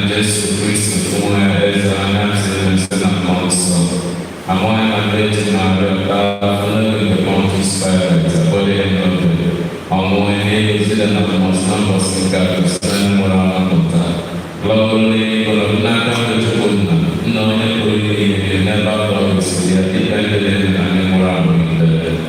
Jésù Kristi fún ẹ̀ẹ́dẹ́gbẹ̀rún láti ẹ̀ẹ́dẹ́gbẹ̀rún náà sọ. Àwọn ẹ̀ẹ́dẹ́gbẹ̀rún ti máa rẹ̀ ká fún ẹ̀ẹ́dẹ́gbẹ̀rún tó spirit àbọ̀dé ẹ̀ẹ́dẹ́gbẹ̀rún. Àwọn ẹ̀ẹ́dẹ́gbẹ̀rún ti lẹ́nu àwọn ọ̀sán sí káàkiri sẹ́ni mọ́ra wọn kọ̀ọ̀tà. Lọ́wọ́ ní ọ̀rọ̀ náà káwọn tó kọ̀ nà nínú ẹ̀kọ́ yìí ní ẹ̀bá bọ̀ ìsìlẹ̀ ìdẹ́gbẹ̀rún náà ní mọ́ra wọn ìdẹ́gbẹ̀rún.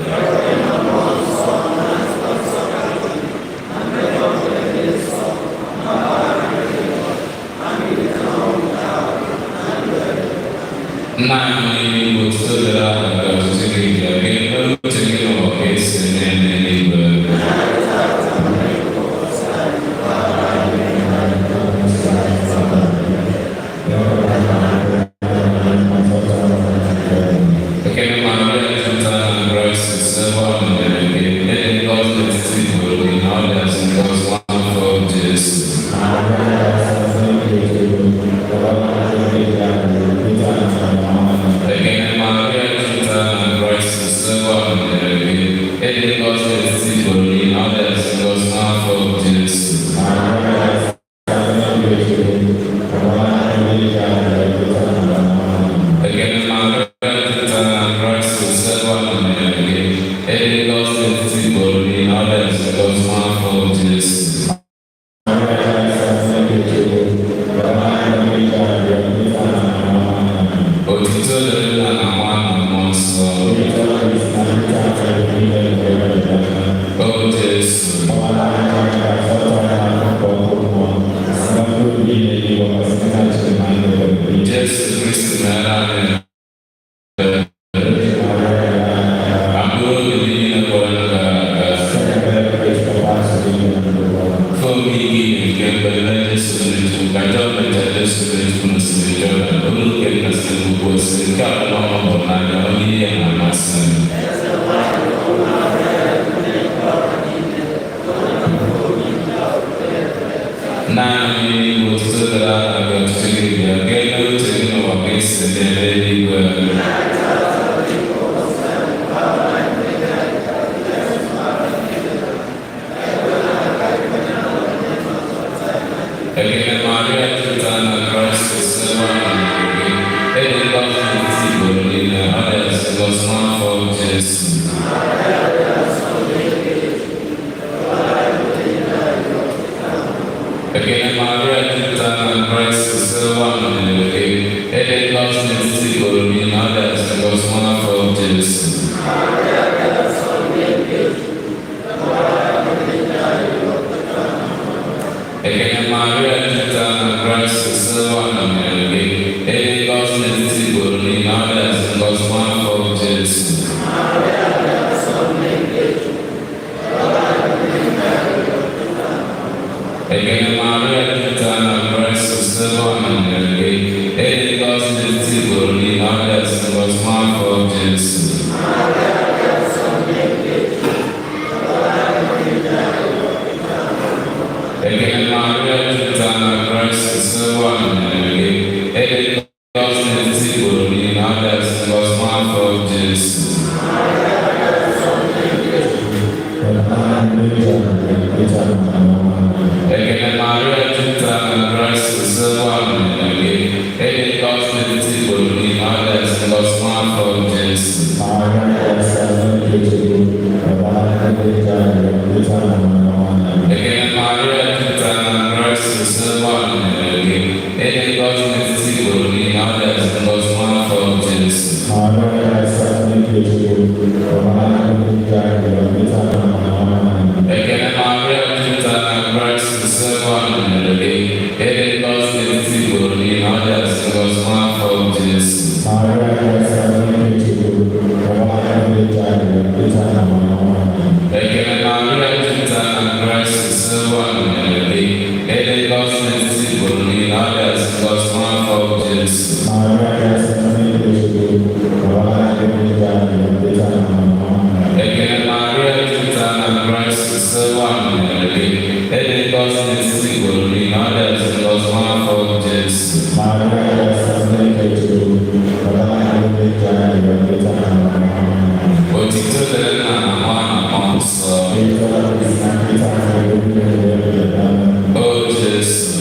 Oh, Jesus.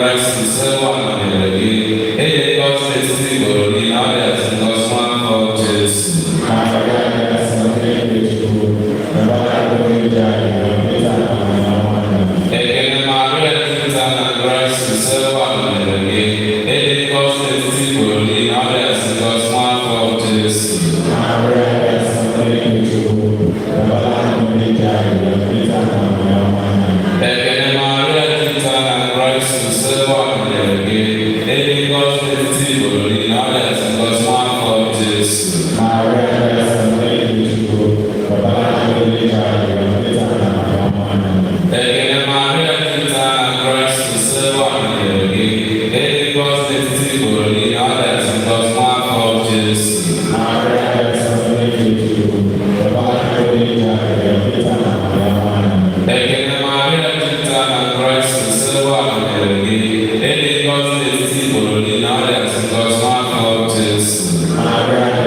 Christ is so one of the day. It was the symbol in others and was one for Jesus. Ekene Maria Tita Christ is so one of the day. It was the symbol in others and was one for Jesus. Ekene Maria Tita Christ is so one of the day. It was the symbol in others and was one for Jesus. Ekene Maria Tita Christ is so one of the day. It was the symbol in others and was one for Jesus. Ekene Maria Tita Christ is so one of the day. It was the symbol in others and was one for Jesus.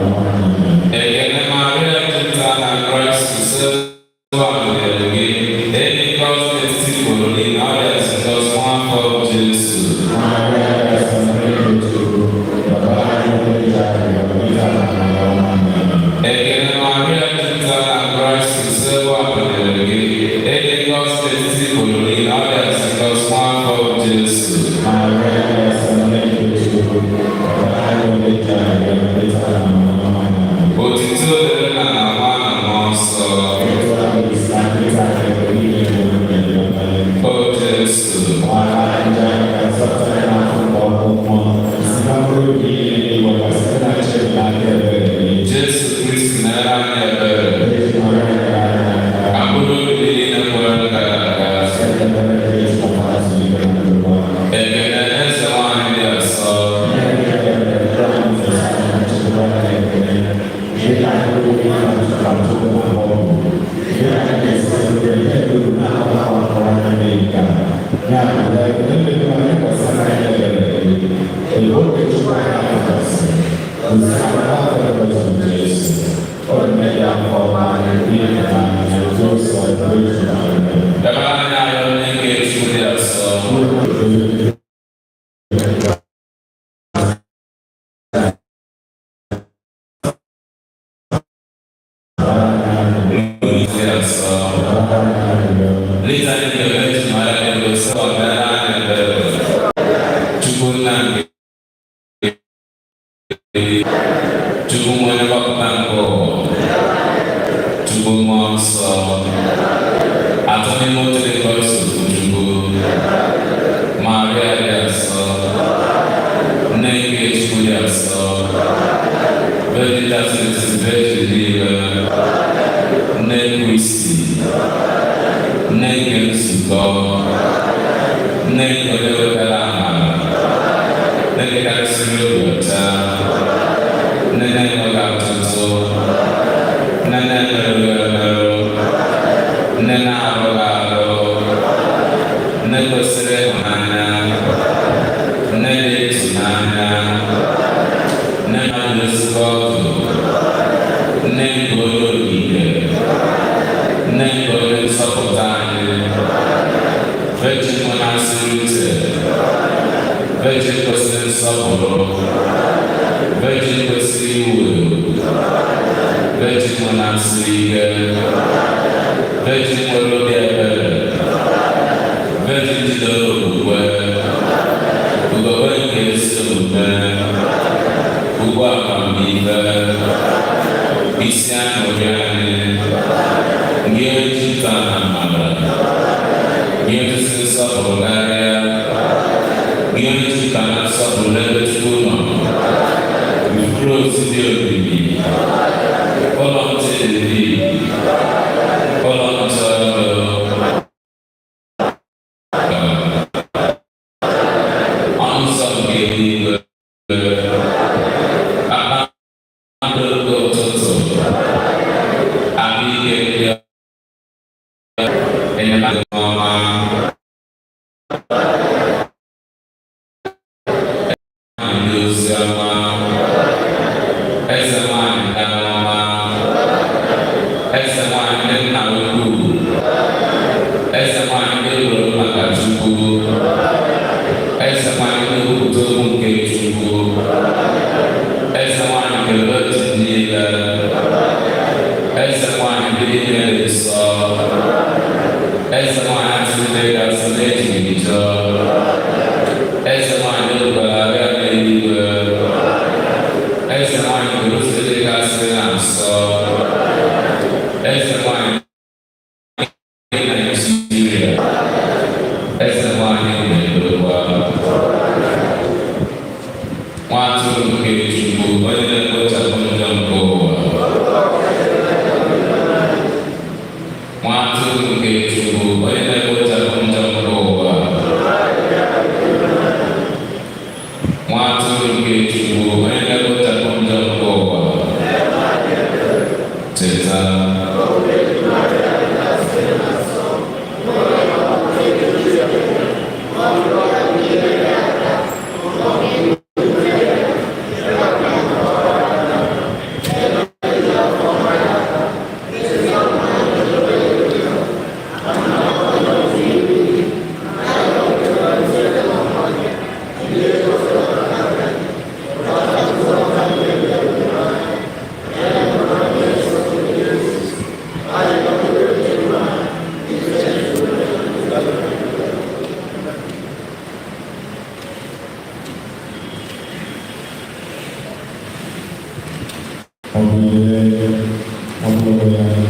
Ekene Maria Tita Christ is so one of the day. It was the symbol in others and was one for Jesus. Ekene Maria Tita Christ is so one of the day. It was the symbol in others and was one for Jesus. Òtítọ́ lẹ́nu náà àwọn àmọ́ sọ. Ó Jésù. Jésù Kristi náírà ní ẹ̀bẹ̀rẹ̀. Àbúrò ìdílé ní ẹ̀kọ́ ẹ̀ka. Ekene ẹsẹ̀ wọn ní ẹ̀sọ́. Bàbá ní ayọ̀ ní kéésù ní ẹ̀sọ́. Lisa ní ìgbẹ́ tí màá yẹ kó sọ ọ̀gá ní ẹ̀bẹ̀rẹ̀. Chukwu náà ní Chukwu mọ ní bàbá ń bọ̀. Chukwu mọ sọ. Àtúndì mọ tó lè kọ́ ìṣòfò Chukwu. Maria yẹ sọ. Nne ike Chukwu yẹ sọ. Bẹ́ẹ̀ ni dàtí ti bẹ́ẹ̀ ti di rẹ̀. Nne Kristi. Nne nke nzukọ. Nne nke onye wetara amara. Nne nke karịsịrị obi ọcha. Nne na-enweghị atụtụ. Nne na-emerụghị emerụ. Nne na-arụghị arụ. Nne kwesịrị ịhụnanya. Nne dị ịtụnanya. Nne na-adị ezigbo ọdụ. Nne nke onye ogige. Nne nke onye nsọpụta anyị. Virgin monasịrị uche. Virgin kwesịrị nsọpụrụ. Virgin kwesịrị iwu ewu. Virgin monasịrị ike. Virgin nwere obi ebere. Virgin jidere okwukwe. Okwukwe nke ezi omume. Ugwu amamihe. Isi aṅụrị anyị. Nye jita na amara. Nye jisi nsọpụrụ karịa. Nye jita na nsọpụrụ n'ebe Chukwu nọ. Mkpụrụ ozi dị obibi. Ụlọ nchedidi. Ụlọ nchọrọ. Ọnụ nsọ nke eluigwe. Akpakpando ụtụtụ. Ahụike ndị enyemaka ọma. Ndị ozi ọma. Eze nwanyị ndị ọma. Eze nwanyị ndị nna ukwu. Hallelujah.